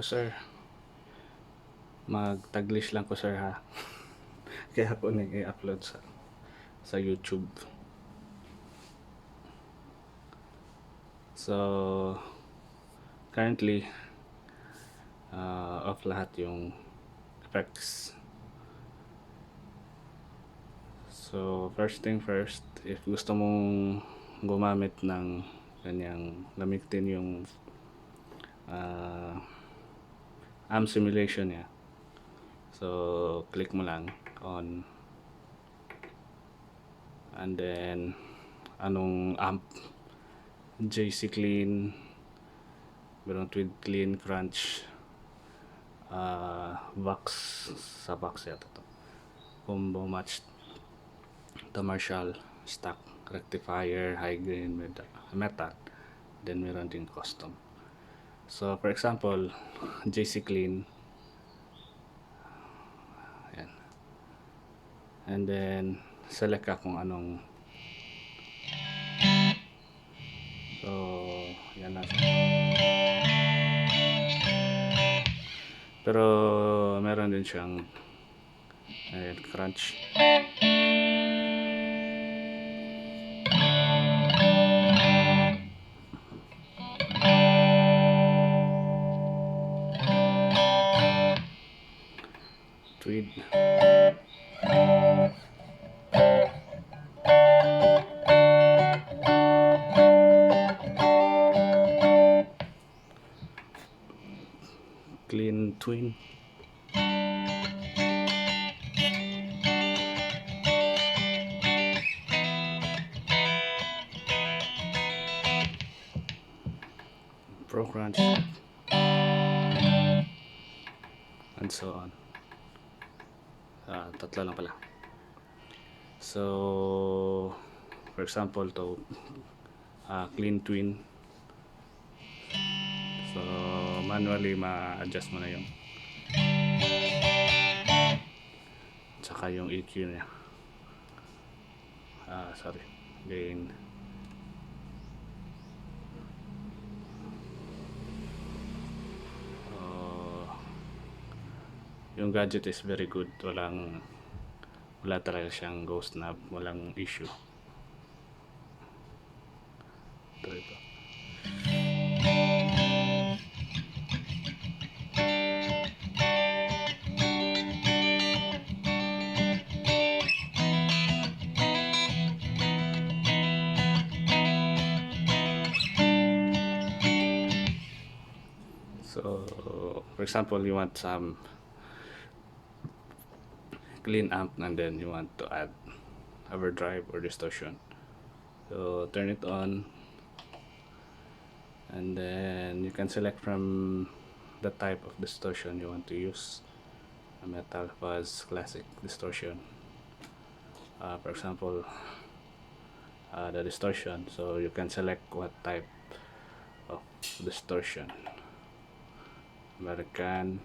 sir, mag-taglish lang ko sir ha. Kaya ako nag-i-upload sa YouTube. So currently off lahat yung effects. So first thing first, if gusto mong gumamit ng gamitin yung amp simulation niya, so click mo lang on, and then anong amp, JC Clean, meron with Clean Crunch, Vox, sa Vox yata to, combo match, the Marshall stock rectifier, high gain metal, then meron din custom. So for example, JC Clean, ayan, and then select ka kung anong, so yan lang. Pero meron din siyang crunch, tweed, clean twin, pro crunch, and so on. Tatlo lang pala. So for example to clean twin, so manually ma-adjust mo na yung tsaka yung EQ niya, gain. Yung gadget is very good, wala talaga siyang ghost knob, walang issue. Ito. So for example, you want some clean amp and then you want to add overdrive or distortion, so turn it on, and then you can select from the type of distortion you want to use, a metal, fuzz, classic, distortion. For example, the distortion, so you can select what type of distortion, American.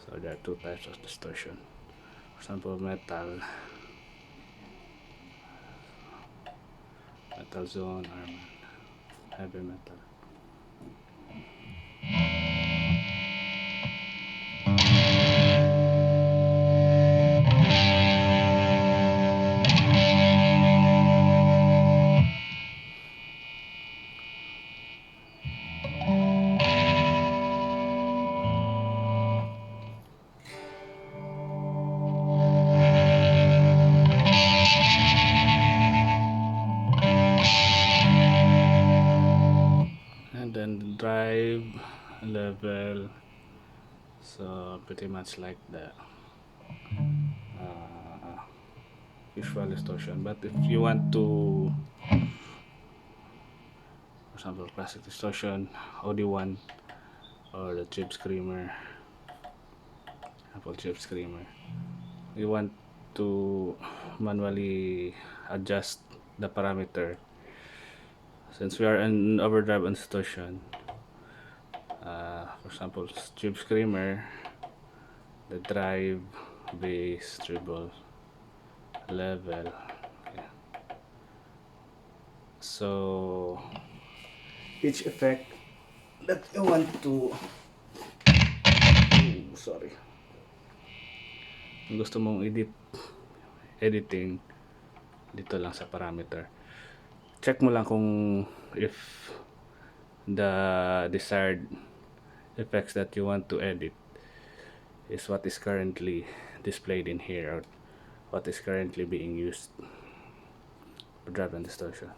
So there are two types of distortion. For example, metal zone, or heavy metal. And then drive, level, so pretty much like the usual distortion. But if you want to, for example, classic distortion, OD1, or the chip screamer, Apple chip screamer, you want to manually adjust the parameter. Since we are in overdrive and distortion, for example, chip screamer, the drive, bass, treble, level, okay. So each effect that you want to sorry, kung gusto mong editing dito lang sa parameter, check mo lang kung if the desired effects that you want to edit is what is currently displayed in here, or what is currently being used for drop and distortion.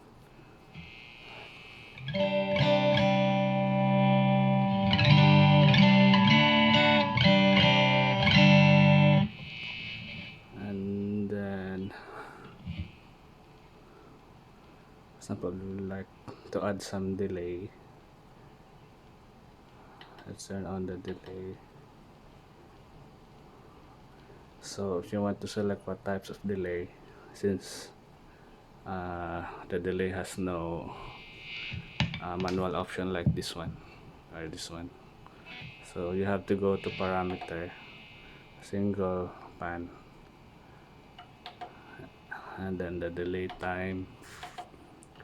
And then, for example, like to add some delay, let's turn on the delay. So if you want to select what types of delay, since the delay has no manual option like this one or this one, so you have to go to parameter, single pan, and then the delay time,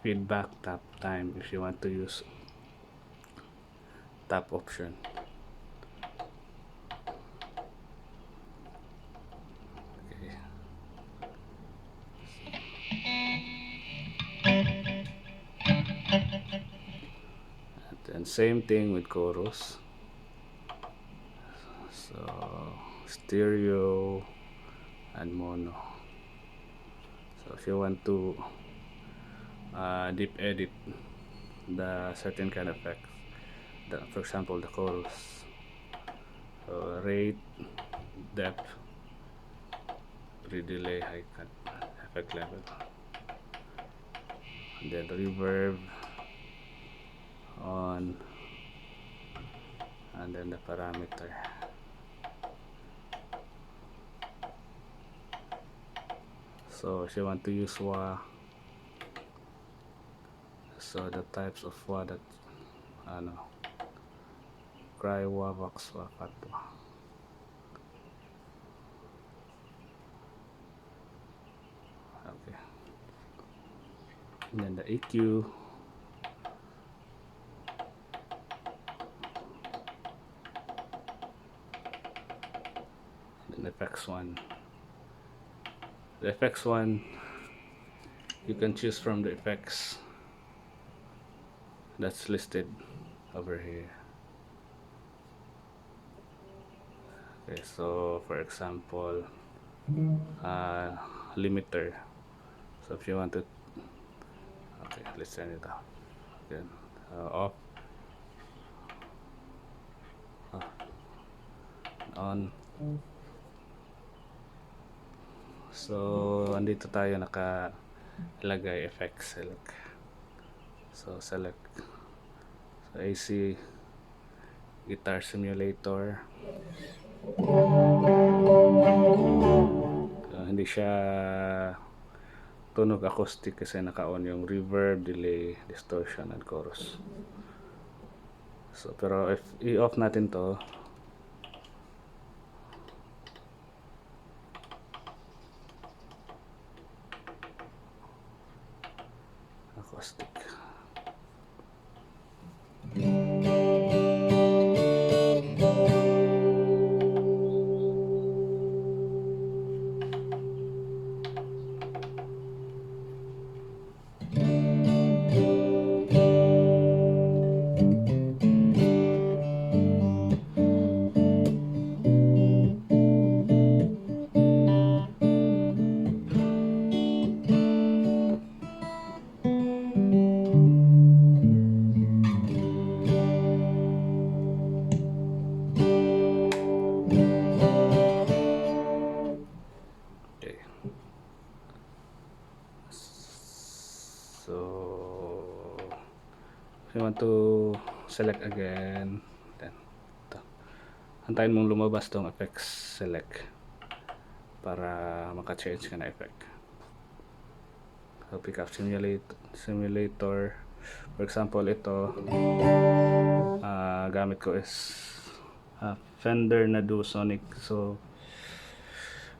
feedback tap time if you want to use tap option. Okay. And then same thing with chorus. So stereo and mono. So if you want to deep edit the certain kind of effects, for example the chorus, so rate, depth, pre-delay, high cut, effect level, and then reverb on, and then the parameter. So if you want to use wah, so the types of wah that cry wah, vox wah, fatwa. Okay. And then the EQ, and then effects one. The effects one, you can choose from the effects that's listed over here. Okay, so for example, limiter. So if you want to, okay, let's turn it off. Then off, on. So andito tayo nakalagay effects, select. So select, so AC guitar simulator. So, hindi siya tunog acoustic kasi naka-on yung reverb, delay, distortion, and chorus. So pero if i-off natin to, acoustic. So if you want to select again, then ito, antayin mong lumabas tong effects select para maka-change ka na effect. So pick up simulator. For example, ito gamit ko is Fender na Duo Sonic. So